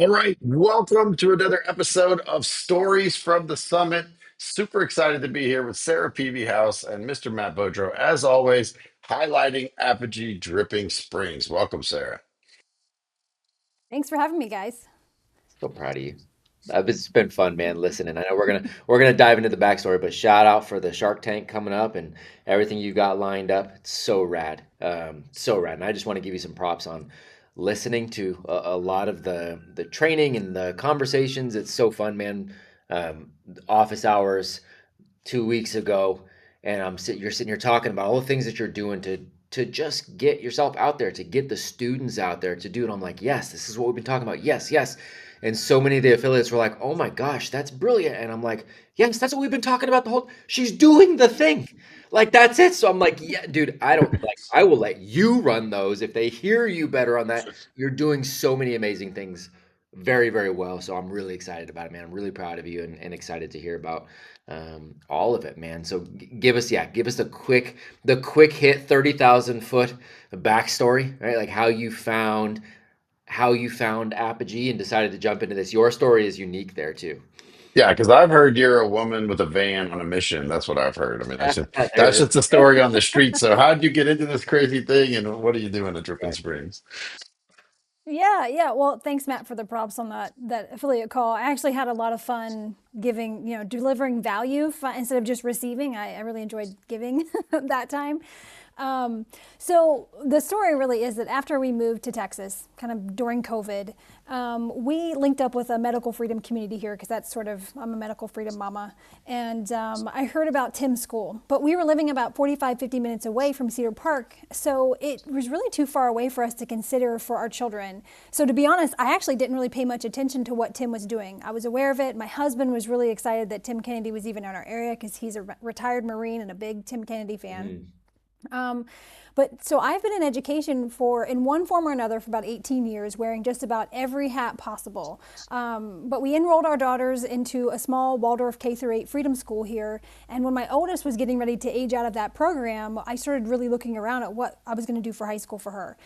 All right, welcome to another episode of Stories from the Summit. Super excited to be here with Sarah Pevehouse and Mr. Matt Beaudreau, as always, highlighting Apogee Dripping Springs. Welcome, Sarah. Thanks for having me, guys. So proud of you. It's been fun, man. Listening. I know we're gonna dive into the backstory, but shout out for the Shark Tank coming up and everything you got lined up. It's so rad, so rad. And I just want to give you some props on listening to a lot of the training and the conversations. It's so fun, man. Office hours 2 weeks ago, and you're sitting here talking about all the things that you're doing to just get yourself out there, to get the students out there to do it. I'm like, yes, this is what we've been talking about. Yes, yes. And so many of the affiliates were like, oh my gosh, that's brilliant. And I'm like, yes, that's what we've been talking about the whole. She's doing the thing. Like that's it. So I'm like, yeah, dude, I don't like I will let you run those if they hear you better on that. You're doing so many amazing things very, very well. So I'm really excited about it, man. I'm really proud of you and excited to hear about all of it, man. So give us the quick hit 30,000 foot backstory, right? Like how you found Apogee and decided to jump into this. Your story is unique there too. Yeah, because I've heard you're a woman with a van on a mission. That's what I've heard. I mean, There that's it just a is. story on the street. So, how did you get into this crazy thing, and what are you doing at Dripping Right. Springs? Yeah. Well, thanks, Matt, for the props on that affiliate call. I actually had a lot of fun giving, delivering value instead of just receiving. I really enjoyed giving that time. So the story really is that after we moved to Texas, kind of during COVID, we linked up with a medical freedom community here because that's sort of, I'm a medical freedom mama. And I heard about Tim's school, but we were living about 45, 50 minutes away from Cedar Park. So it was really too far away for us to consider for our children. So to be honest, I actually didn't really pay much attention to what Tim was doing. I was aware of it. My husband was really excited that Tim Kennedy was even in our area because he's a retired Marine and a big Tim Kennedy fan. Mm. Um, but so I've been in education in one form or another, for about 18 years, wearing just about every hat possible. But we enrolled our daughters into a small Waldorf K through 8 freedom school here. And when my oldest was getting ready to age out of that program, I started really looking around at what I was going to do for high school for her.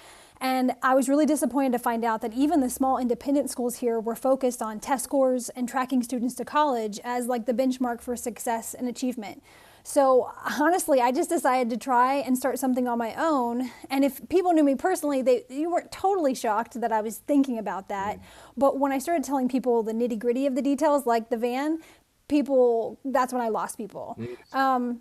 And I was really disappointed to find out that even the small independent schools here were focused on test scores and tracking students to college as like the benchmark for success and achievement. So honestly, I just decided to try and start something on my own. And if people knew me personally, you weren't totally shocked that I was thinking about that. But when I started telling people the nitty gritty of the details, like the van, that's when I lost people. Mm.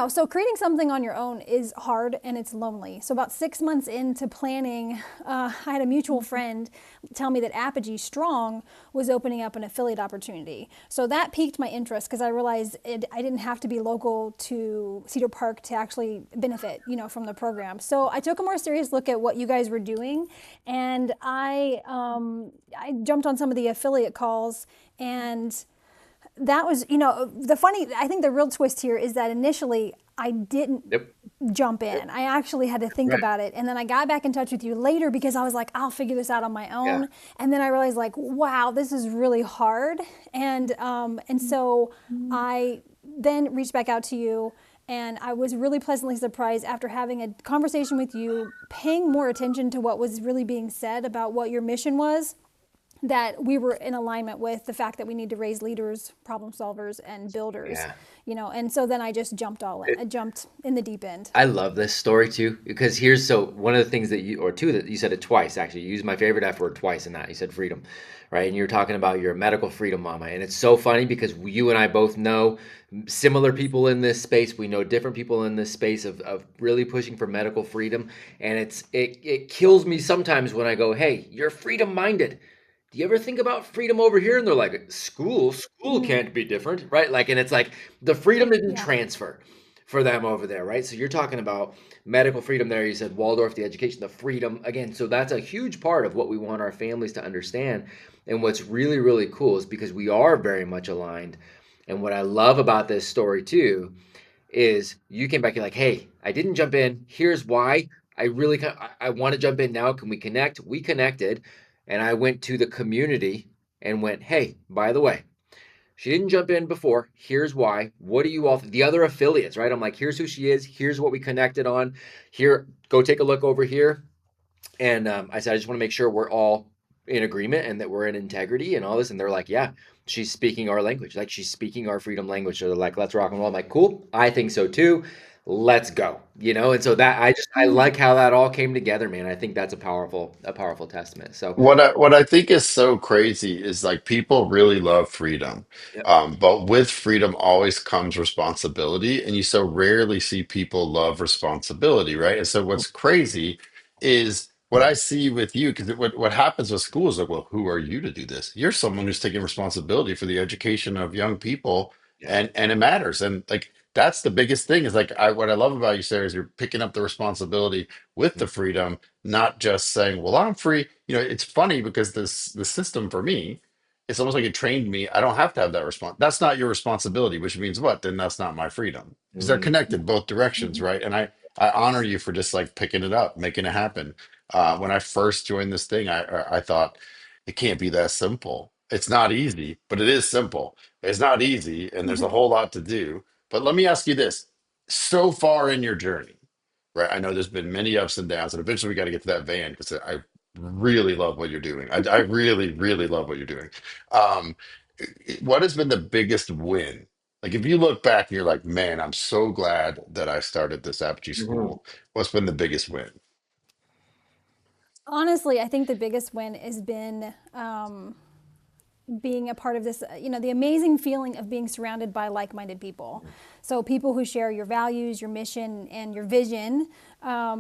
So creating something on your own is hard and it's lonely. So about 6 months into planning, I had a mutual friend tell me that Apogee Strong was opening up an affiliate opportunity. So that piqued my interest because I realized I didn't have to be local to Cedar Park to actually benefit, from the program. So I took a more serious look at what you guys were doing, and I jumped on some of the affiliate calls and that was, I think the real twist here is that initially I didn't Yep. jump in. I actually had to think Right. about it. And then I got back in touch with you later because I was like, I'll figure this out on my Yeah. own. And then I realized like, wow, this is really hard. And so I then reached back out to you, and I was really pleasantly surprised after having a conversation with you, paying more attention to what was really being said about what your mission was, that we were in alignment with the fact that we need to raise leaders, problem solvers, and builders, Yeah. and so then I just jumped all in. I jumped in the deep end. I love this story too because one of the things or two that you said it twice actually. You used my favorite F word twice in that. You said freedom, right? And you're talking about your medical freedom mama. And it's so funny because you and I both know similar people in this space. We know different people in this space of really pushing for medical freedom. And it kills me sometimes when I go, hey, you're freedom minded. Do you ever think about freedom over here? And they're like, school Mm, can't be different, right? Like, and it's like the freedom didn't yeah. transfer for them over there, right? So you're talking about medical freedom there. You said Waldorf, the education, the freedom again. So that's a huge part of what we want our families to understand. And what's really, really cool is because we are very much aligned. And what I love about this story too is you came back, you're like, hey, I didn't jump in. Here's why. I want to jump in now. Can we connect? We connected. And I went to the community and went, hey, by the way, she didn't jump in before. Here's why. What do you all, the other affiliates, right? I'm like, here's who she is. Here's what we connected on. Here, go take a look over here. And I said, I just want to make sure we're all in agreement and that we're in integrity and all this. And they're like, yeah, she's speaking our language. Like she's speaking our freedom language. So they're like, let's rock and roll. I'm like, cool. I think so too. Let's go. And so that I like how that all came together, man. I think that's a powerful testament. So, What I think is so crazy is like people really love freedom, yep. but with freedom always comes responsibility, and you so rarely see people love responsibility, right? And so what's crazy is what I see with you, because what happens with school is like, well, who are you to do this? You're someone who's taking responsibility for the education of young people, Yeah. and it matters, and like that's the biggest thing is like what I love about you, Sarah, is you're picking up the responsibility with the freedom, not just saying, "Well, I'm free." It's funny because the system for me, it's almost like it trained me. I don't have to have that response. That's not your responsibility, which means what? Then that's not my freedom because they're Mm, connected both directions, Mhm. right? And I honor you for just like picking it up, making it happen. When I first joined this thing, I thought it can't be that simple. It's not easy, but it is simple. It's not easy, and there's a whole lot to do. But let me ask you this: so far in your journey, right? I know there's been many ups and downs, and eventually we got to get to that van because I really love what you're doing. I really, really love what you're doing. Um, what has been the biggest win? Like, if you look back and you're like, man, I'm so glad that I started this Apogee mhm, school. What's been the biggest win? Honestly, I think the biggest win has been being a part of this, the amazing feeling of being surrounded by like minded people. So, people who share your values, your mission, and your vision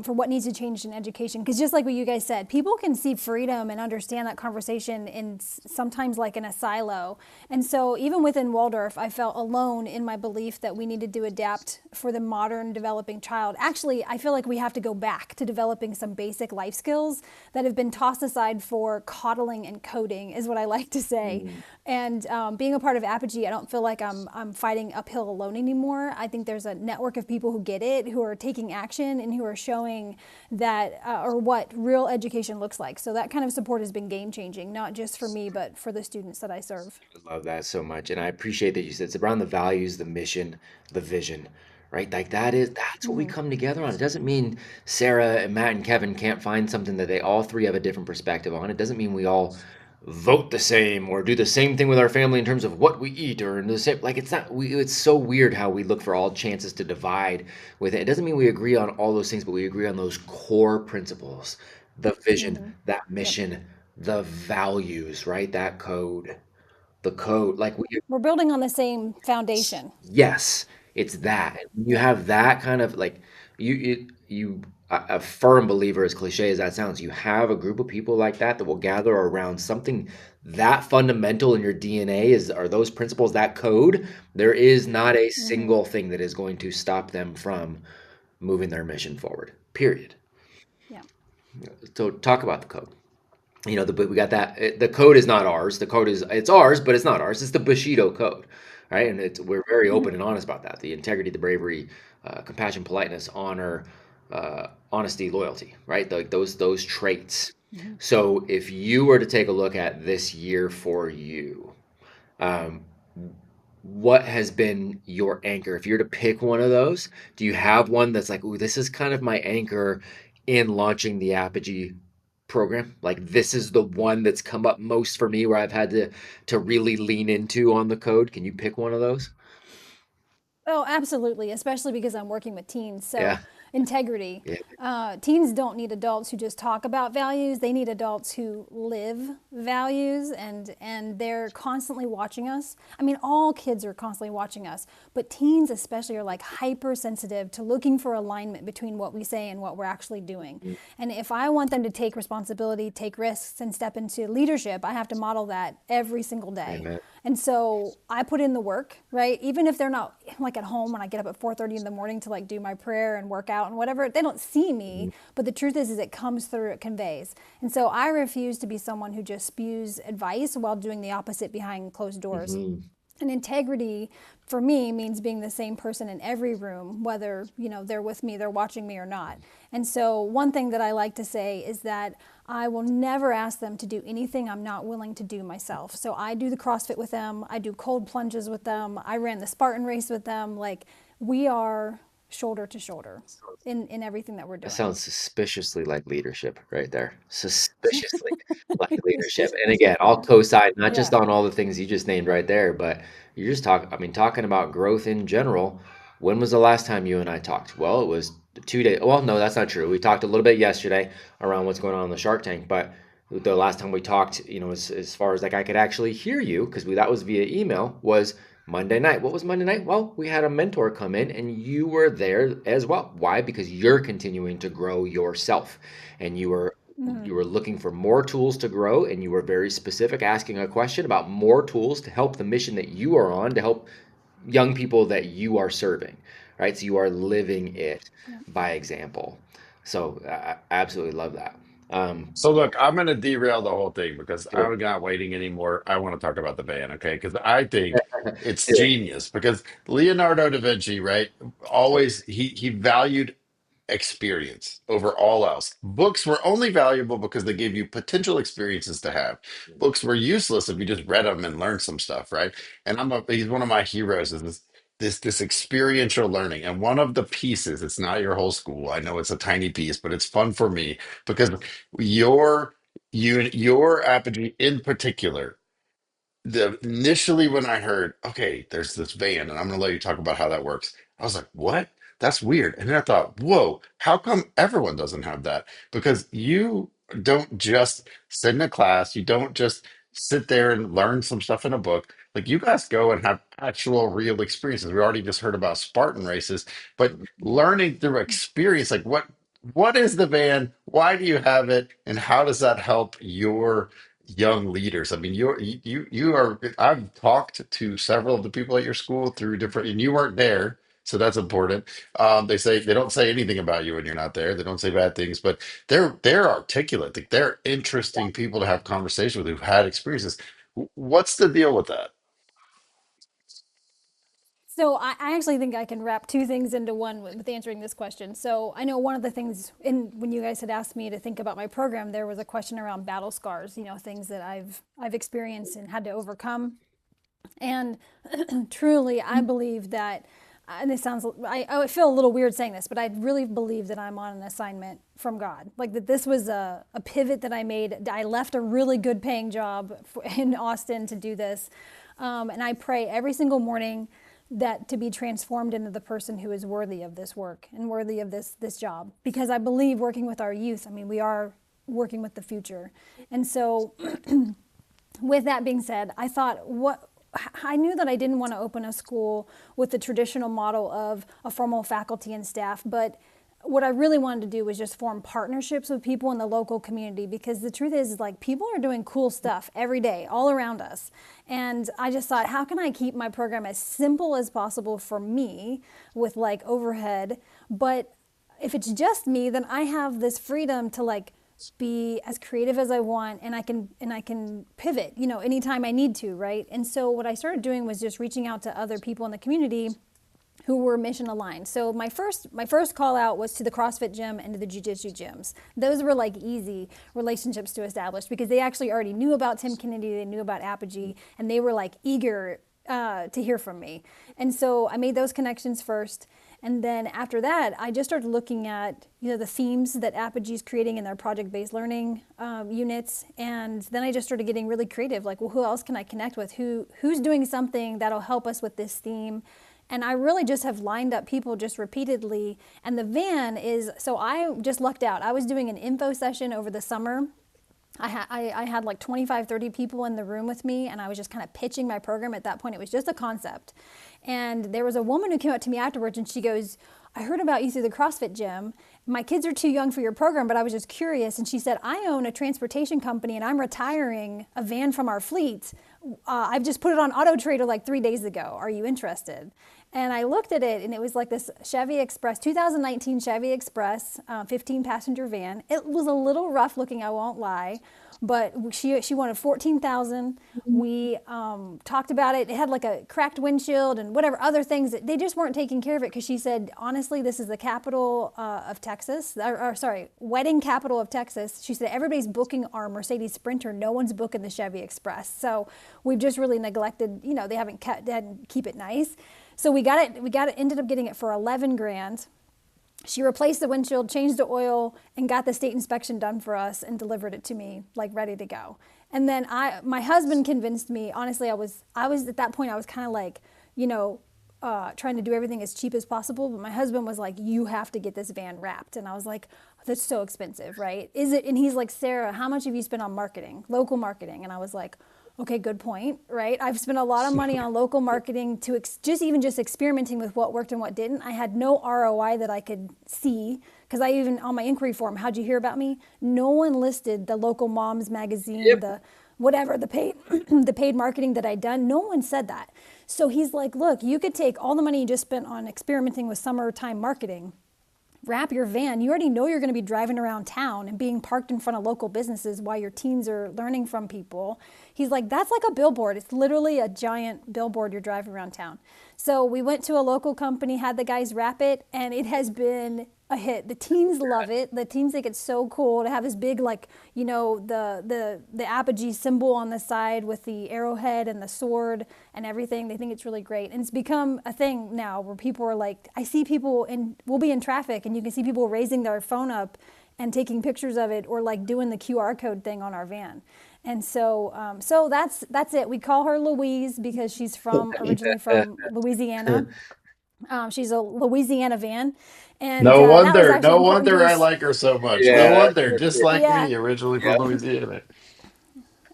for what needs to change in education. Because, just like what you guys said, people can see freedom and understand that conversation in sometimes like in a silo. And so, even within Waldorf, I felt alone in my belief that we needed to adapt for the modern developing child. Actually, I feel like we have to go back to developing some basic life skills that have been tossed aside for coddling and coding, is what I like to say. mm. And being a part of Apogee, I don't feel like I'm fighting uphill alone anymore. I think there's a network of people who get it, who are taking action, and who are showing that or what real education looks like. So that kind of support has been game changing, not just for me, but for the students that I serve. I love that so much. And I appreciate that you said it's around the values, the mission, the vision, right? Like that's what we Mm-hmm. come together on. It doesn't mean Sarah and Matt and Kevin can't find something that they all three have a different perspective on. It doesn't mean we all vote the same or do the same thing with our family in terms of what we eat or in the same like it's so weird how we look for all chances to divide with it. It doesn't mean we agree on all those things, but we agree on those core principles, the vision, Mm-hmm. that Yep. mission, the values, right? That code. The code, like we We're building on the same foundation. yes, it's that. And when you Yeah. have that kind of like you a firm believer, as cliche as that sounds, you have a group of people like that that will gather around something that fundamental in your DNA is are those principles, that code. There is not a Mm-hmm. single thing that is going to stop them from moving their mission forward. Period. Yeah. So talk about the code. But we got that. The code is not ours. The code is it's ours, but it's not ours. It's the Bushido code, right? And we're very Mm-hmm. open and honest about that. The integrity, the bravery, compassion, politeness, honor, honesty, loyalty, right? Like those traits. Mm-hmm. So if you were to take a look at this year for you, um, what has been your anchor? If you're to pick one of those, do you have one that's like, ooh, this is kind of my anchor in launching the Apogee program? Like this is the one that's come up most for me where I've had to really lean into on the code. Can you pick one of those? Oh, absolutely, especially because I'm working with teens. Yeah. So, integrity. Yeah. Teens don't need adults who just talk about values. They need adults who live values, and they're constantly watching us. I mean, all kids are constantly watching us, but teens especially are like hypersensitive to looking for alignment between what we say and what we're actually doing. Mm, And if I want them to take responsibility, take risks, and step into leadership, I have to model that every single day. amen. And so I put in the work, right? Even if they're not like at home when I get up at 4:30 in the morning to like do my prayer and work out and whatever, they don't see me. But the truth is it comes through, it conveys. And so I refuse to be someone who just spews advice while doing the opposite behind closed doors. Mm-hmm. And integrity for me means being the same person in every room, whether, they're with me, they're watching me or not. And so one thing that I like to say is that I will never ask them to do anything I'm not willing to do myself. So I do the CrossFit with them, I do cold plunges with them, I ran the Spartan race with them. Like we are shoulder to shoulder in everything that we're That doing. sounds suspiciously like leadership right there. Suspiciously like leadership. And again, I'll co-sign not just Yeah. on all the things you just named right there, but you're just talking, I mean, talking about growth in general. When was the last time you and I talked? Well, it was 2 days. Well, no, that's not true. We talked a little bit yesterday around what's going on in the Shark Tank, but the last time we talked, as far as like I could actually hear you, because that was via email, was Monday night. What was Monday night? Well, we had a mentor come in and you were there as well. Why? Because you're continuing to grow yourself and Mhm. you were looking for more tools to grow and you were very specific asking a question about more tools to help the mission that you are on to help young people that you are serving, right? So you are living it Yeah. by example. So I absolutely love that. Um, So look, I'm going to derail the whole thing because do I'm not waiting anymore. I want to talk about the van, okay? Because I think it. it's Do it. genius. Because Leonardo da Vinci, right? Always he valued experience over all else. Books were only valuable because they gave you potential experiences to have. Books were useless if you just read them and learned some stuff, right? And he's one of my heroes is this experiential learning. And one of the pieces, it's not your whole school. I know it's a tiny piece, but it's fun for me because your your Apogee in particular the initially when I heard, okay, there's this van, and I'm gonna let you talk about how that works, I was like, what? That's weird. And then I thought, whoa, how come everyone doesn't have that? Because you don't just sit in a class, you don't just sit there and learn some stuff in a book. Like you guys go and have actual real experiences. We already just heard about Spartan races, but learning through experience, like what is the van? Why do you have it? And how does that help your young leaders? I mean, you are. I've talked to several of the people at your school through different, and you weren't there, so that's important. They say they don't say anything about you when you're not there. They don't say bad things, but they're articulate. Like, they're interesting people to have conversation with who've had experiences. What's the deal with that? So I actually think I can wrap two things into one with answering this question. So I know one of the things when you guys had asked me to think about my program, there was a question around battle scars, things that I've experienced and had to overcome. And truly, I believe that, and this sounds, I feel a little weird saying this, but I really believe that I'm on an assignment from God. Like that this was a pivot that I made. I left a really good paying job in Austin to do this. And I pray every single morning that to be transformed into the person who is worthy of this work and worthy of this job. Because I believe working with our youth, I mean, we are working with the future. And so with that being said, I thought I knew that I didn't want to open a school with the traditional model of a formal faculty and staff, but what I really wanted to do was just form partnerships with people in the local community, because the truth is like people are doing cool stuff every day all around us. And I just thought, how can I keep my program as simple as possible for me with like overhead, but if it's just me, then I have this freedom to like be as creative as I want, and I can pivot, anytime I need to, right? And so what I started doing was just reaching out to other people in the community who were mission aligned. So my first call out was to the CrossFit gym and to the jiu-jitsu gyms. Those were like easy relationships to establish because they actually already knew about Tim Kennedy, they knew about Apogee, and they were like eager to hear from me. And so I made those connections first. And then after that, I just started looking at the themes that Apogee is creating in their project-based learning units, and then I just started getting really creative. Like, well, who else can I connect with? Who's doing something that'll help us with this theme? And I really just have lined up people just repeatedly. And the van is, so I just lucked out. I was doing an info session over the summer. I had like 25, 30 people in the room with me, and I was just kind of pitching my program. At that point, it was just a concept. And there was a woman who came up to me afterwards, and she goes, I heard about you through the CrossFit gym. My kids are too young for your program, but I was just curious. And she said, I own a transportation company, and I'm retiring a van from our fleet. I've just put it on Auto Trader like 3 days ago. Are you interested? And I looked at it, and it was like this Chevy Express, 2019 Chevy Express, 15 passenger van. It was a little rough looking, I won't lie, but she wanted 14,000. We talked about it. It had like a cracked windshield and whatever other things. They just weren't taking care of it because she said, honestly, this is the capital of Texas, or sorry, wedding capital of Texas. She said, everybody's booking our Mercedes Sprinter. No one's booking the Chevy Express. So we've just really neglected, they didn't keep it nice. So we got it, ended up getting it for 11 grand. She replaced the windshield, changed the oil, and got the state inspection done for us and delivered it to me, like ready to go. And then my husband convinced me. Honestly, I was at that point, I was kind of like, you know, trying to do everything as cheap as possible. But my husband was like, "You have to get this van wrapped," and I was like, "That's so expensive, right? Is it?" And he's like, "Sarah, how much have you spent on marketing, local marketing?" And I was like, okay, good point, right? I've spent a lot of money on local marketing to just experimenting with what worked and what didn't. I had no ROI that I could see because I even on my inquiry form, how'd you hear about me? No one listed the local moms magazine, Yep. the whatever the paid the paid marketing that I'd done. No one said that. So he's like, look, you could take all the money you just spent on experimenting with summertime marketing, wrap your van. You already know you're going to be driving around town and being parked in front of local businesses while your teens are learning from people. He's like, that's like a billboard. It's literally a giant billboard you're driving around town. So we went to a local company, had the guys wrap it, and it has been a hit. The teens love it. The teens think it's so cool to have this big, like, you know, the Apogee symbol on the side with the arrowhead and the sword and everything. They think it's really great. And it's become a thing now where people are like, I see people and we'll be in traffic and you can see people raising their phone up and taking pictures of it or like doing the QR code thing on our van. And so that's it. We call her Louise because she's originally from Louisiana. She's a Louisiana van, and that was actually No important to wonder I us. like her so much. No Yeah, wonder, that's just it. like Yeah, me, originally from Yeah. Louisiana.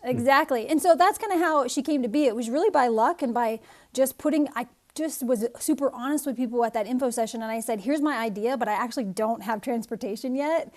exactly. And so that's kind of how she came to be. It was really by luck and by just putting. I just was super honest with people at that info session, and I said, "Here's my idea, but I actually don't have transportation yet.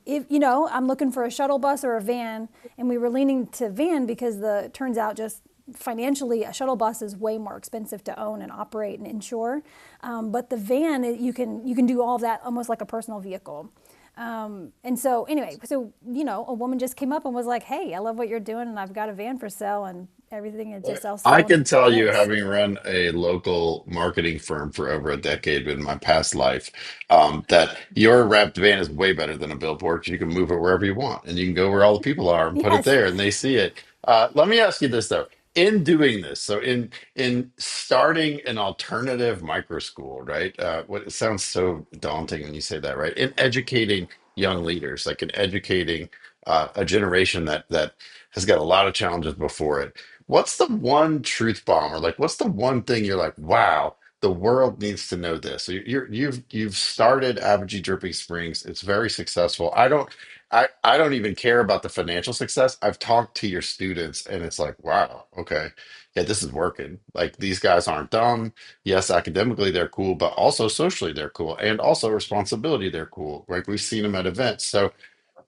If you know, I'm looking for a shuttle bus or a van." And we were leaning to van because the turns out just financially a shuttle bus is way more expensive to own and operate and insure, but the van you can do all of that almost like a personal vehicle. And so anyway, so you know, a woman just came up and was like, "Hey, I love what you're doing, and I've got a van for sale, and everything is just I'll I sell in can tell you, minutes." having run a local marketing firm for over a decade in my past life, that your wrapped van is way better than a billboard. You can move it wherever you want, and you can go where all the people are and put it Yes. there, and they see it. Let me ask you this though: in doing this, so in starting an alternative micro school, right? What it sounds so daunting when you say that, right? In educating young leaders, like in educating a generation that has got a lot of challenges before it. What's the one truth bomb, or like, what's the one thing you're like, wow, the world needs to know this? So you've started Apogee Dripping Springs. It's very successful. I don't even care about the financial success. I've talked to your students, and it's like, wow, okay, yeah, this is working. Like these guys aren't dumb. Yes, academically they're cool, but also socially they're cool, and also responsibility they're cool. Like we've seen them at events. So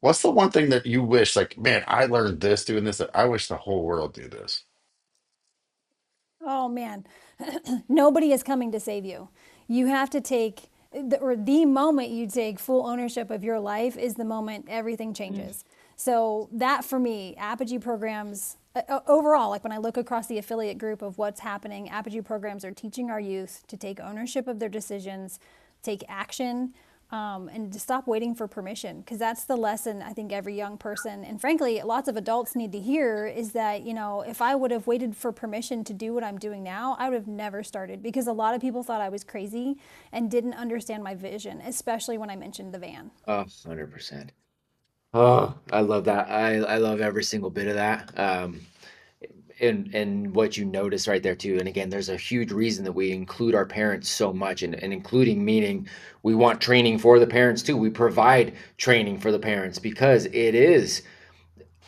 what's the one thing that you wish, like, man, I learned this doing this, that I wish the whole world knew this? Oh man, nobody is coming to save you. You have to take, or the moment you take full ownership of your life is the moment everything changes. So that for me, Apogee programs overall, like when I look across the affiliate group of what's happening, Apogee programs are teaching our youth to take ownership of their decisions, take action, and to stop waiting for permission, because that's the lesson I think every young person and frankly lots of adults need to hear is that, you know, if I would have waited for permission to do what I'm doing now, I would have never started, because a lot of people thought I was crazy and didn't understand my vision, especially when I mentioned the van. Oh, 100%. Oh, I love that. I love every single bit of that. And what you notice right there too. And again, there's a huge reason that we include our parents so much, and including meaning we want training for the parents too. We provide training for the parents because it is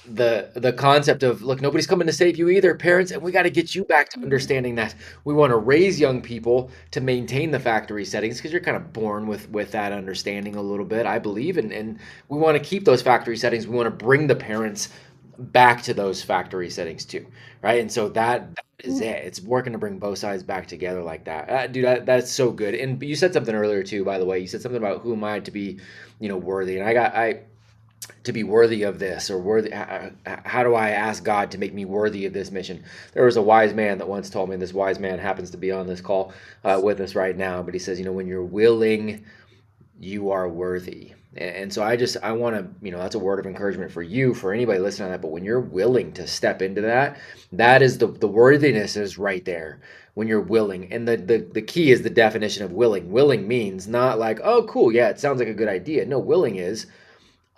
the concept of, look, nobody's coming to save you either, parents, and we got to get you back to understanding that we want to raise young people to maintain the factory settings, because you're kind of born with that understanding a little bit, I believe, and we want to keep those factory settings. We want to bring the parents back to those factory settings too, right? And so that is it. It's working to bring both sides back together like that. Dude, that's so good. And you said something earlier too, by the way. You said something about who am I to be, worthy. And I to be worthy of this, or worthy, how do I ask God to make me worthy of this mission? There was a wise man that once told me, and this wise man happens to be on this call with us right now, but he says, when you're willing you are worthy. And so I want to, that's a word of encouragement for you, for anybody listening on that. But when you're willing to step into that, that is the worthiness is right there when you're willing. And the key is the definition of willing. Willing means not like, oh, cool, yeah, it sounds like a good idea. No, willing is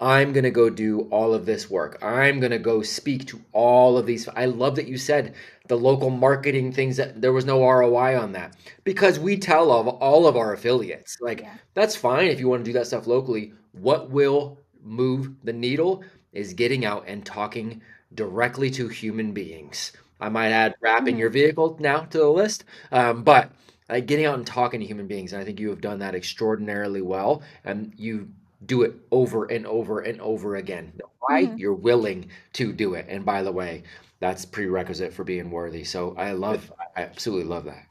I'm going to go do all of this work. I'm going to go speak to all of these. I love that you said the local marketing things that there was no ROI on that because we tell all of our affiliates, like, Yeah. that's fine if you want to do that stuff locally. What will move the needle is getting out and talking directly to human beings. I might add wrapping Mm-hmm. your vehicle now to the list, but like getting out and talking to human beings. And I think you have done that extraordinarily well. And you do it over and over and over again. Why? Mm-hmm. You're willing to do it. And by the way, that's prerequisite for being worthy. So I absolutely love that.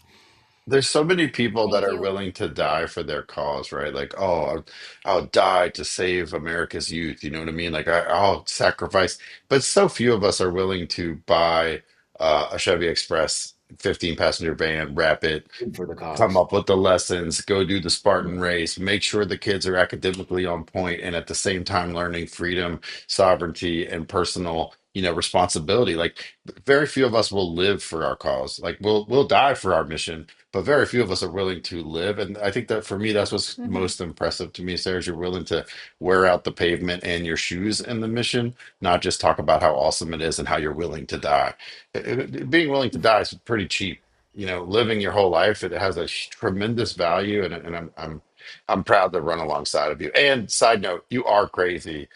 There's so many people that Thank are you. willing to die for their cause, right? Like, oh, I'll die to save America's youth. You know what I mean? Like, I'll sacrifice. But so few of us are willing to buy a Chevy Express 15 passenger van, wrap it, For the come cause. up with the lessons, go do the Spartan race, make sure the kids are academically on point, and at the same time learning freedom, sovereignty, and personal, responsibility. Like very few of us will live for our cause. Like we'll die for our mission, but very few of us are willing to live. And I think that for me, that's what's Mm-hmm. most impressive to me, Sarah, is you're willing to wear out the pavement and your shoes in the mission, not just talk about how awesome it is and how you're willing to die. Being willing to die is pretty cheap. Living your whole life, it has a tremendous value, and I'm proud to run alongside of you. And side note, you are crazy.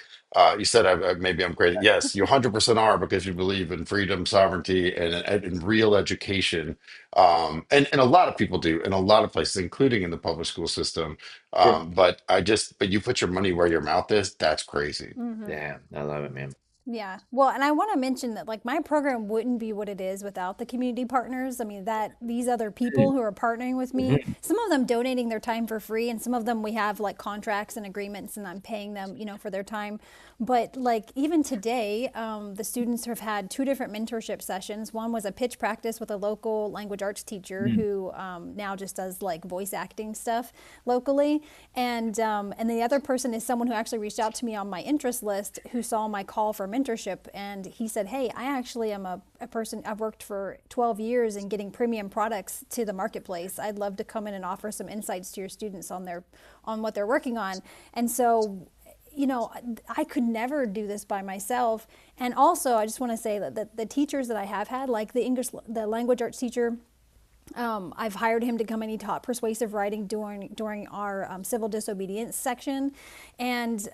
You said maybe I'm crazy. Yes, you 100% are because you believe in freedom, sovereignty, and real education. And a lot of people do in a lot of places, including in the public school system. Sure. But you put your money where your mouth is. That's crazy. Mm-hmm. Yeah, I love it, man. Yeah. Well, and I want to mention that like my program wouldn't be what it is without the community partners. I mean, that these other people who are partnering with me, Mhm. some of them donating their time for free and some of them we have like contracts and agreements and I'm paying them, for their time. But like even today, the students have had two different mentorship sessions. One was a pitch practice with a local language arts teacher who now just does like voice acting stuff locally. And the other person is someone who actually reached out to me on my interest list who saw my call for mentorship. And he said, hey, I actually am a person, I've worked for 12 years in getting premium products to the marketplace. I'd love to come in and offer some insights to your students on what they're working on. And so I could never do this by myself. And also, I just want to say that the teachers that I have had, like the language arts teacher, I've hired him to come and he taught persuasive writing during our civil disobedience section, and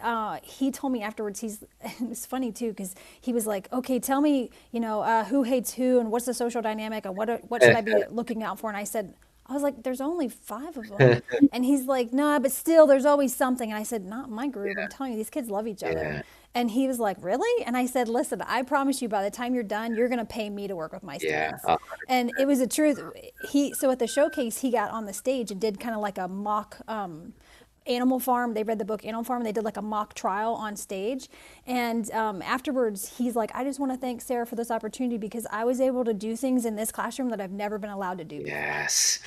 he told me afterwards. It's funny too because he was like, "Okay, tell me, who hates who and what's the social dynamic and what should I be looking out for?" And I was like, there's only 5 of them. And he's like, nah, but still, there's always something. And I said, not in my group. I'm telling you, these kids love each other. Yeah, And he was like, really? And I said, listen, I promise you by the time you're done, you're going to pay me to work with my yeah. students. And it was the truth. So at the showcase, he got on the stage and did kind of like a mock Animal Farm. They read the book Animal Farm. And they did like a mock trial on stage. And afterwards, he's like, I just want to thank Sarah for this opportunity because I was able to do things in this classroom that I've never been allowed to do before. Yes.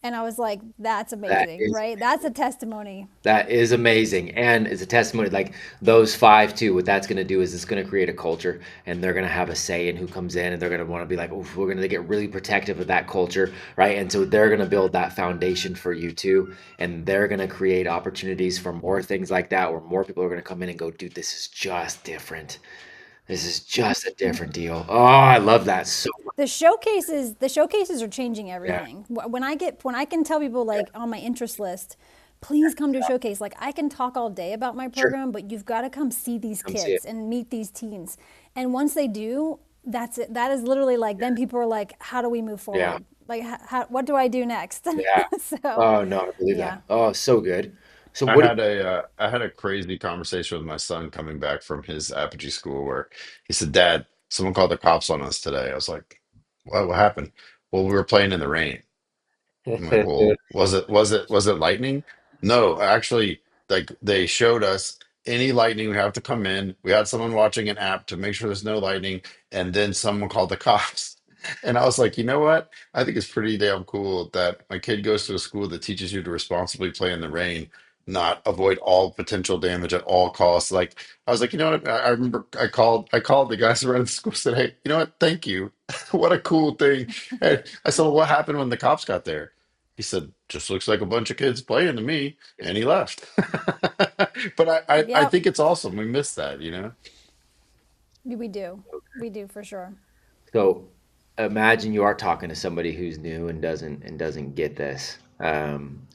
And I was like, that's That amazing, is right? That's a testimony. That is amazing. And it's a testimony like those five too. What that's going to do is it's going to create a culture and they're going to have a say in who comes in and they're going to want to be like, oh, we're going to get really protective of that culture. Right. And so they're going to build that foundation for you too. And they're going to create opportunities for more things like that where more people are going to come in and go, dude, this is just different. This is just a different deal. Oh, I love that so much. The showcases are changing Yeah. everything. When I can tell people like on my interest list, please come to a showcase. Like I can talk all day about my Sure. program, but you've got to come see these Come see it. kids and meet these teens. And once they do, that's it. That is literally like then people are like, how do we move Yeah. forward? Like what do I do next? Yeah. So, Oh, no, I believe yeah. that. Oh, so good. So I what do had a crazy conversation with my son coming back from his Apogee school where he said, "Dad, someone called the cops on us today." I was like, What happened?" "Well, we were playing in the rain." I'm like, you "Well, was it lightning?" "No, actually, like they showed us any lightning we have to come in. We had someone watching an app to make sure there's no lightning, and then someone called the cops." And I was like, you know what? I think it's pretty damn cool that my kid goes to a school that teaches you to responsibly play in the rain. not avoid all potential damage at all costs. Like I was like, you know what? I remember I called the guys around the school, said, hey, you know what? Thank you. What a cool thing. And I said, well, what happened when the cops got there? He said, just looks like a bunch of kids playing to me, and he left. But I Yep, think it's awesome. We miss that, you know? we do. We do for sure. So imagine you are talking to somebody who's new and doesn't get this.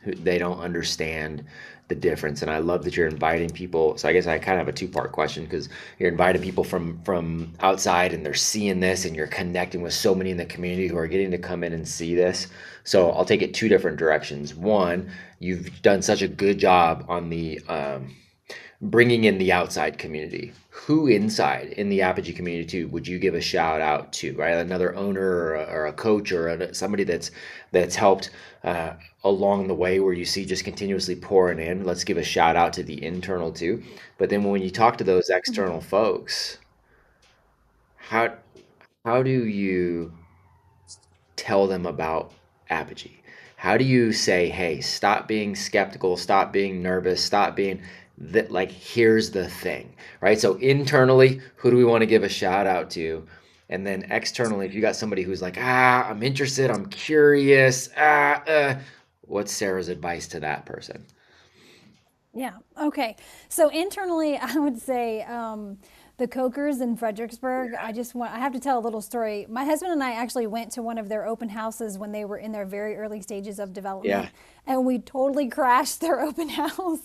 Who, they don't understand the difference. And I love that you're inviting people. So I guess I kind of have a two-part question because you're inviting people from outside and they're seeing this, and you're connecting with so many in the community who are getting to come in and see this. So I'll take it two different directions. One, you've done such a good job on the bringing in the outside community. Who inside in the Apogee community too would you give a shout out to? Right, another owner or a coach or somebody that's helped along the way where you see just continuously pouring in. Let's give a shout out to the internal too. But then when you talk to those external folks, how how do you tell them about Apogee? How do you say, hey, stop being skeptical, stop being nervous, stop being that, like, here's the thing, right? So internally, who do we want to give a shout out to? And then externally, if you got somebody who's like, I'm interested, I'm curious, what's Sarah's advice to that person? Yeah. Okay. So internally, I would say the Cokers in Fredericksburg. I have to tell a little story. My husband and I actually went to one of their open houses when they were in their very early stages of Yeah, development, and we totally crashed their open house.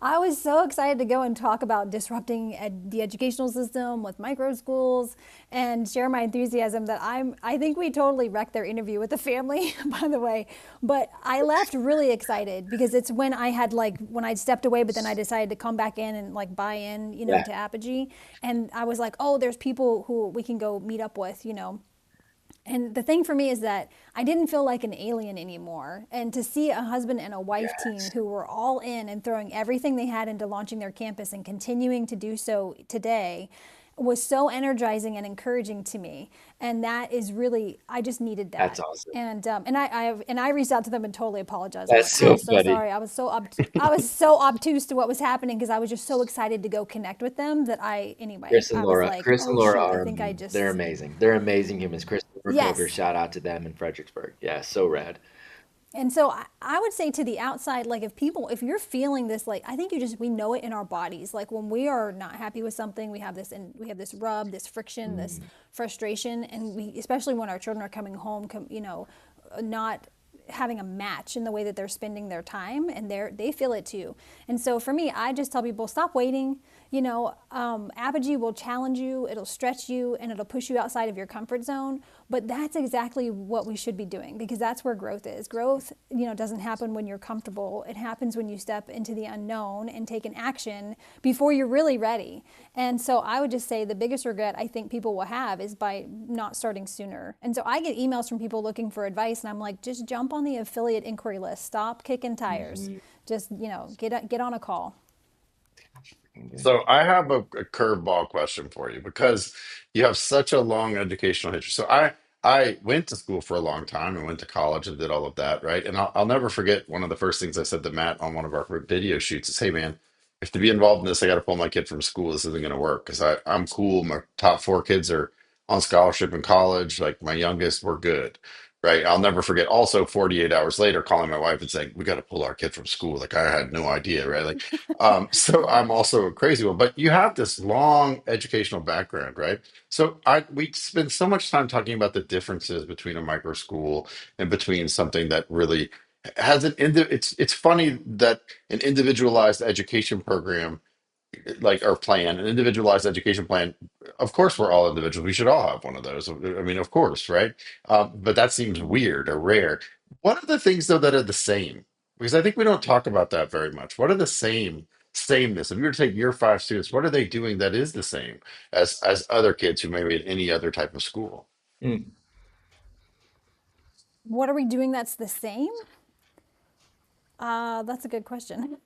I was so excited to go and talk about disrupting the educational system with micro schools and share my enthusiasm that I think we totally wrecked their interview with the family, by the way. But I left really excited because it's when I stepped away, but then I decided to come back in and like buy in, yeah, to Apogee. And I was like, oh, there's people who we can go meet up with. And the thing for me is that I didn't feel like an alien anymore. And to see a husband and a wife team yes. who were all in and throwing everything they had into launching their campus and continuing to do so today was so energizing and encouraging to me. And that is really, I just needed That's that. awesome. And I reached out to them and totally apologized. I'm That's like, I'm so so funny. sorry. I was so obtuse to what was happening because I was just so excited to go connect with them that I was like, Chris and oh Laura shoot, I are think I they're just amazing. They're amazing humans. Chris and Laura Coker, yes. shout out to them in Fredericksburg. Yeah, so rad. And so I would say to the outside, like if you're feeling this, like I think we know it in our bodies. Like when we are not happy with something, we have this rub, this friction, this Mm, frustration, and especially when our children are coming home, not having a match in the way that they're spending their time, and they feel it too. And so for me, I just tell people stop waiting. Apogee will challenge you, it'll stretch you, and it'll push you outside of your comfort zone. But that's exactly what we should be doing because that's where growth is. Growth, doesn't happen when you're comfortable. It happens when you step into the unknown and take an action before you're really ready. And so I would just say the biggest regret I think people will have is by not starting sooner. And so I get emails from people looking for advice, and I'm like, just jump on the affiliate inquiry list. Stop kicking tires. mhm. Just get on a call. So I have a curveball question for you because you have such a long educational history. So I went to school for a long time and went to college and did all of that, right? And I'll never forget one of the first things I said to Matt on one of our video shoots is, "Hey man, if to be involved in this, I got to pull my kid from school. This isn't going to work because I'm cool. My top four kids are on scholarship in college. Like my youngest, we're good." Right. I'll never forget also 48 hours later calling my wife and saying, we got to pull our kid from school. Like I had no idea. Right. Like so I'm also a crazy one, but you have this long educational background, right? So we spend so much time talking about the differences between a micro school and between something that really has it's funny that an individualized education program like or plan, an individualized education plan. Of course, we're all individuals. We should all have one of those. I mean, of course, right? But that seems weird or rare. What are the things though that are the same? Because I think we don't talk about that very much. What are the sameness? If you were to take your five students, what are they doing that is the same as other kids who may be at any other type of school? Mm, What are we doing that's the same? That's a good question.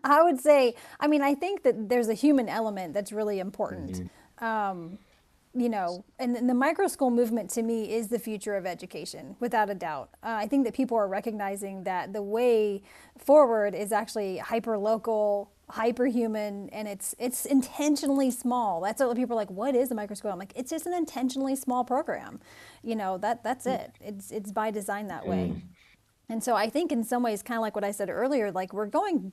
I would say, I mean, I think that there's a human element that's really important. mhm. and the micro school movement to me is the future of education, without a doubt. I think that people are recognizing that the way forward is actually hyper local, hyper human, and it's intentionally small. That's what people are like. What is a micro school? I'm like, it's just an intentionally small program. That's it. It's by design that way. Mm. And so I think in some ways, kind of like what I said earlier, like we're going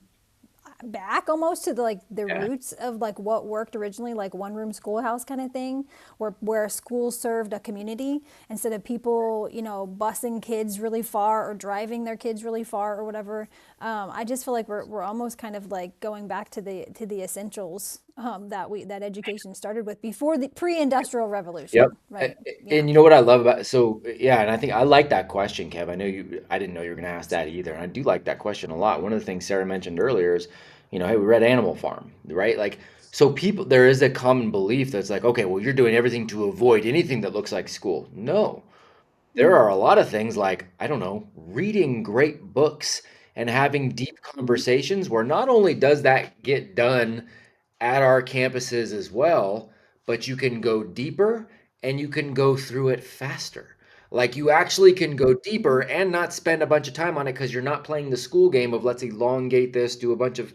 back almost to the Yeah. roots of like what worked originally, like one room schoolhouse kind of thing, where school served a community instead of people busing kids really far or driving their kids really far or whatever. I just feel like we're almost kind of like going back to the essentials, that education started with before the pre-industrial Yep. revolution, A- right? Yeah. And you know what I love about so yeah, and I think I like that question, Kev. I didn't know you were going to ask that either. And I do like that question a lot. One of the things Sarah mentioned earlier is, hey, we read Animal Farm, right? Like, so people, there is a common belief that's like, okay, well, you're doing everything to avoid anything that looks like school. No, there are a lot of things like, I don't know, reading great books and having deep conversations where not only does that get done at our campuses as well, but you can go deeper and you can go through it faster. Like you actually can go deeper and not spend a bunch of time on it because you're not playing the school game of let's elongate this, do a bunch of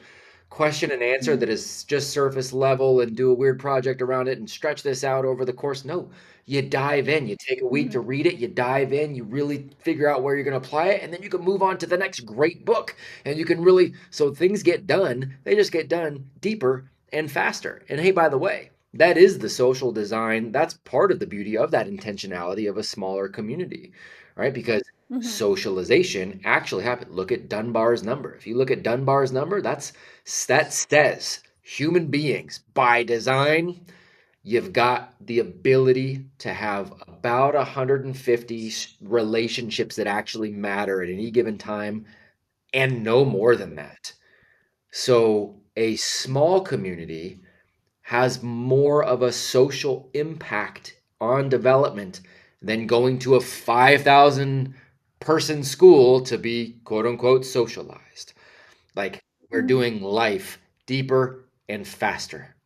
question and answer that is just surface level and do a weird project around it and stretch this out over the course. No, you dive in, you take a week to read it, you dive in, you really figure out where you're going to apply it, and then you can move on to the next great book. And you can really, so things get done, they just get done deeper and faster. And hey, by the way, that is the social design. That's part of the beauty of that intentionality of a smaller community, right? Because socialization actually happens. Look at Dunbar's number. If you look at Dunbar's number, that says human beings by design, you've got the ability to have about 150 relationships that actually matter at any given time and no more than that. So a small community has more of a social impact on development than going to a 5,000 person school to be quote unquote socialized. Like we're doing life deeper and faster.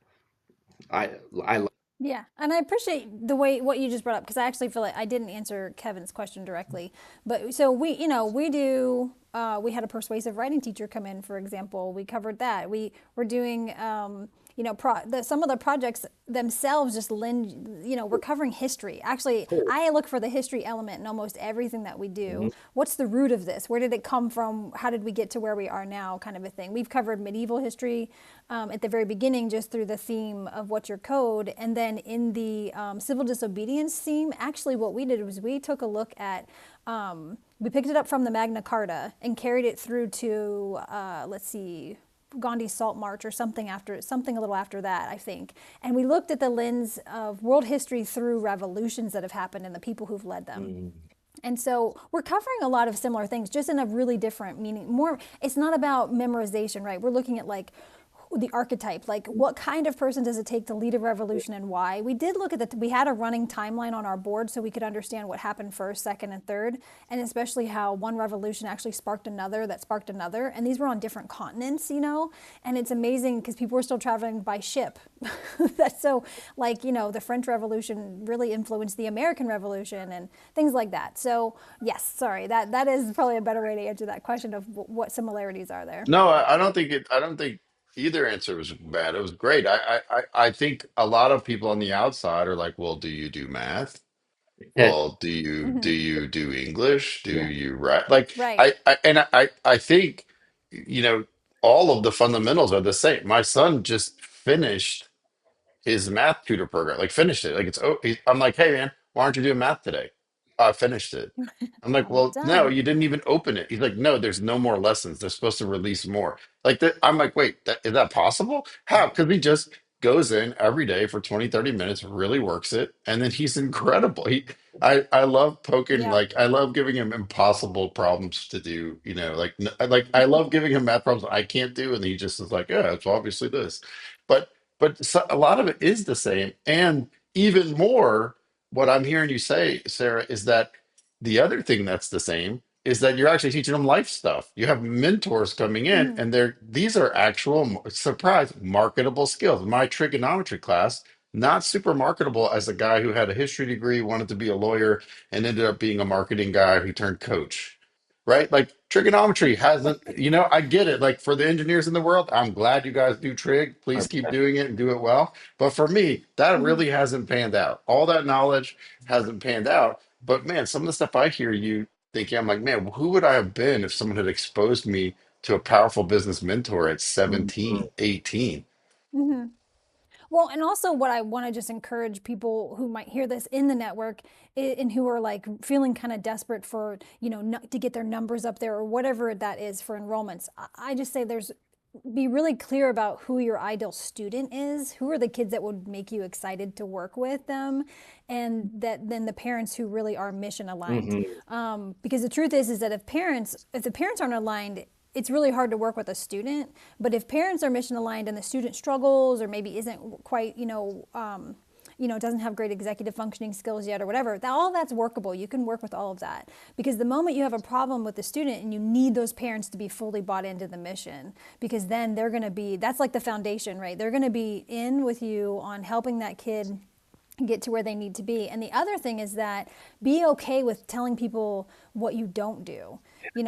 I I love Yeah, and I appreciate the way what you just brought up because I actually feel like I didn't answer Kevin's question directly. But so we do. We had a persuasive writing teacher come in, for example. We covered that. We were doing, some of the projects themselves just lend. We're covering history. Actually, I look for the history element in almost everything that we do. Mhm. What's the root of this? Where did it come from? How did we get to where we are now? Kind of a thing. We've covered medieval history at the very beginning, just through the theme of what's your code, and then in the civil disobedience theme, actually what we did was we took a look at, we picked it up from the Magna Carta and carried it through to, let's see, Gandhi's Salt March or something a little after that, I think. And we looked at the lens of world history through revolutions that have happened and the people who've led them. Mm. And so we're covering a lot of similar things, just in a really different meaning. More, it's not about memorization, right? We're looking at like the archetype, like what kind of person does it take to lead a revolution and why. We did look at we had a running timeline on our board so we could understand what happened first, second, and third, and especially how one revolution actually sparked another that sparked another. And these were on different continents, and it's amazing because people were still traveling by ship. That's so, like, the French Revolution really influenced the American Revolution and things like that. So, yes, sorry, that is probably a better way to answer that question of what similarities are there. No, I don't think it. I don't think either answer was bad. It was great. I think a lot of people on the outside are like, "Well, do you do math? Well, do you do English? Do Yeah. you write?" Like, Right. I think, you know, all of the fundamentals are the same. My son just finished his math tutor program, like finished it. Like I'm like, hey man, why aren't you doing math today? I finished it. I'm like, Well well, no, done. you didn't even open it. He's like, no, there's no more lessons. They're supposed to release more. Like that. I'm like, wait, is that possible? How? Because he just goes in every day for 20, 30 minutes, really works it, and then he's incredible. I love poking, Yep. like I love giving him impossible problems to do. Like I love giving him math problems I can't do, and he just is like, yeah, it's obviously this. But a lot of it is the same. And even more, what I'm hearing you say, Sarah, is that the other thing that's the same is that you're actually teaching them life stuff. You have mentors coming in, and these are actual surprise marketable skills. My trigonometry class, not super marketable as a guy who had a history degree, wanted to be a lawyer, and ended up being a marketing guy who turned coach. Right? Like trigonometry hasn't, I get it. Like for the engineers in the world, I'm glad you guys do trig. Please keep 100%. doing it and do it well. But for me, that Mhm. really hasn't panned out. All that knowledge hasn't panned out. But man, some of the stuff I hear you thinking, I'm like, man, who would I have been if someone had exposed me to a powerful business mentor at Mhm. 17, 18? Mhm. Well, and also what I want to just encourage people who might hear this in the network and who are like feeling kind of desperate for, to get their numbers up there or whatever that is for enrollments. I just say be really clear about who your ideal student is, who are the kids that would make you excited to work with them, and that then the parents who really are mission aligned. Mhm. Because the truth is that if the parents aren't aligned, it's really hard to work with a student. But if parents are mission aligned and the student struggles or maybe isn't quite, doesn't have great executive functioning skills yet or whatever, all that's workable. You can work with all of that. Because the moment you have a problem with the student and you need those parents to be fully bought into the mission, because then that's like the foundation, right? They're going to be in with you on helping that kid get to where they need to be. And the other thing is that be okay with telling people what you don't do.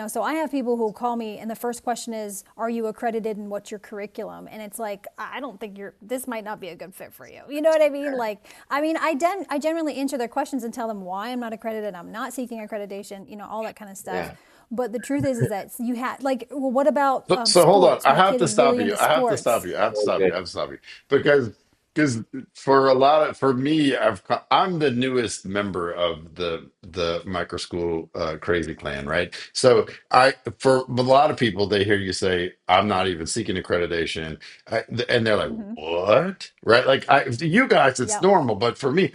So I have people who call me and the first question is, are you accredited and what's your curriculum? And it's like, I don't think this might not be a good fit for you. You know what I mean? Like, I generally answer their questions and tell them why I'm not accredited. I'm not seeking accreditation, all that kind of stuff. Yeah. But the truth is that you had like, well, what about So hold on. sports? I My have kid to is stop really you. into I have to stop sports. you. I have to Very stop you. I good. have to stop you because for me, I'm the newest member of the micro school crazy clan, right? So for a lot of people, they hear you say I'm not even seeking accreditation, and they're like, Mm-hmm. what? Right? Like to you guys, it's Yep. normal, but for me,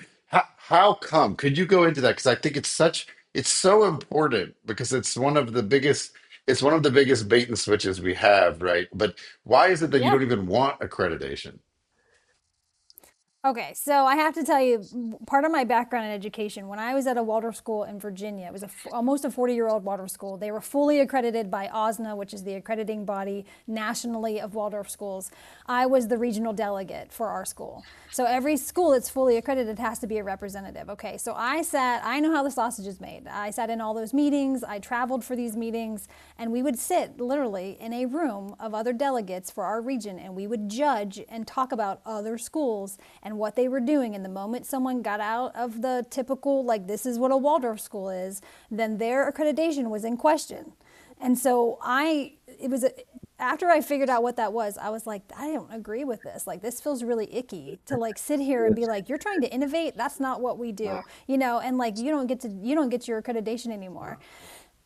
how come? Could you go into that? Because I think it's so important because it's one of the biggest bait and switches we have, right? But why is it that you Yeah. don't even want accreditation? Okay, so I have to tell you, part of my background in education, when I was at a Waldorf school in Virginia, it was almost a 40-year-old Waldorf school. They were fully accredited by OSNA, which is the accrediting body nationally of Waldorf schools. I was the regional delegate for our school. So every school that's fully accredited has to be a representative. Okay, so I know how the sausage is made. I sat in all those meetings, I traveled for these meetings, and we would sit literally in a room of other delegates for our region, and we would judge and talk about other schools and what they were doing. And the moment someone got out of the typical, like, this is what a Waldorf school is, then their accreditation was in question. And so it was, after I figured out what that was, I was like, I don't agree with this. Like, this feels really icky to like sit here and be like, you're trying to innovate. That's not what we do, and like, you don't get your accreditation anymore.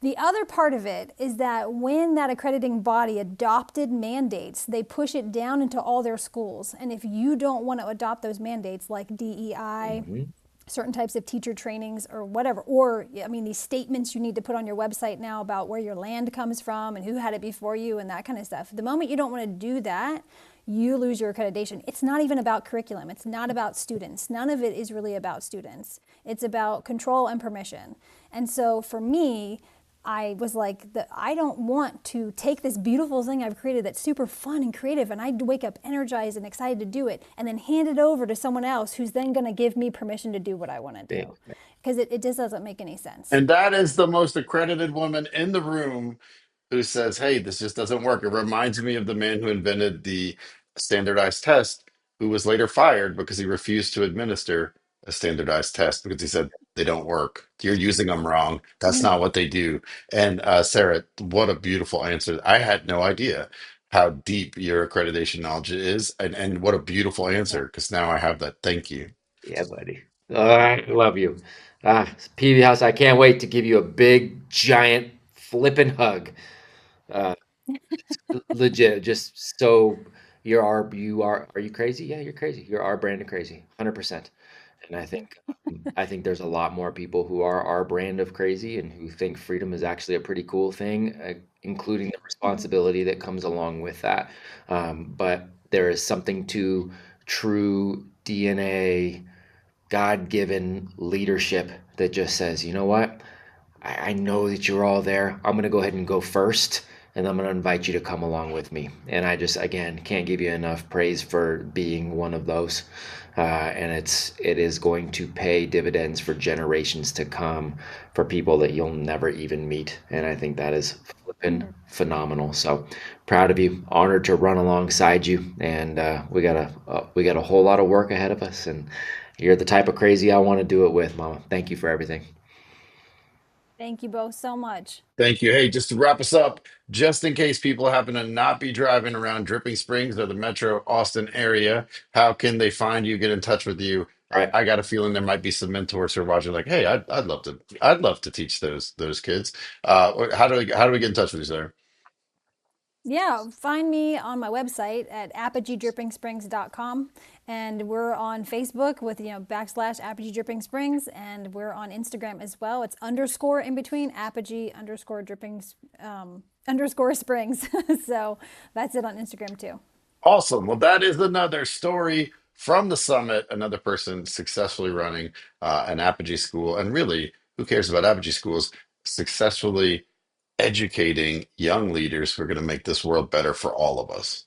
The other part of it is that when that accrediting body adopted mandates, they push it down into all their schools. And if you don't want to adopt those mandates like DEI, Mhm. certain types of teacher trainings or whatever, or I mean, these statements you need to put on your website now about where your land comes from and who had it before you and that kind of stuff. The moment you don't want to do that, you lose your accreditation. It's not even about curriculum. It's not about students. None of it is really about students. It's about control and permission. And so for me, I was like, I don't want to take this beautiful thing I've created that's super fun and creative, and I wake up energized and excited to do it, and then hand it over to someone else who's then going to give me permission to do what I want to Big. do. Because it just doesn't make any sense. And that is the most accredited woman in the room who says, hey, this just doesn't work. It reminds me of the man who invented the standardized test, who was later fired because he refused to administer a standardized test because he said they don't work. You're using them wrong. That's not what they do. And Sarah, what a beautiful answer. I had no idea how deep your accreditation knowledge is. And what a beautiful Yeah. answer because now I have that. Thank you. Yeah, buddy. I love you. Pevehouse, I can't wait to give you a big, giant, flippin' hug. Uh, Legit, just so are you crazy? Yeah, you're crazy. You're our brand of crazy, 100%. And I think there's a lot more people who are our brand of crazy and who think freedom is actually a pretty cool thing, including the Mhm. responsibility that comes along with that. But there is something to true DNA, God-given leadership that just says, you know what? I know that you're all there. I'm going to go ahead and go first, and I'm going to invite you to come along with me. And I just, again, can't give you enough praise for being one of those. and it is going to pay dividends for generations to come for people that you'll never even meet. And I think that is flippin' phenomenal. So proud of you, honored to run alongside you, and we got a whole lot of work ahead of us. And you're the type of crazy I want to do it with, Mama. Thank you for everything. Thank you both so much. Thank you. Hey, just to wrap us up, just in case people happen to not be driving around Dripping Springs or the metro Austin area, how can they find you, get in touch with you? All right. I got a feeling there might be some mentors who are watching, like, hey, I'd love to teach those kids. How do we get in touch with you, sir? Yeah, find me on my website at apogeedrippingsprings.com, and we're on Facebook with backslash Apogee Dripping Springs, and we're on Instagram as well. It's underscore in between Apogee underscore drippings underscore springs. So that's it on Instagram too. Awesome. Well, that is another story from the summit. Another person successfully running an Apogee school, and really, who cares about Apogee schools? Successfully educating young leaders who are going to make this world better for all of us.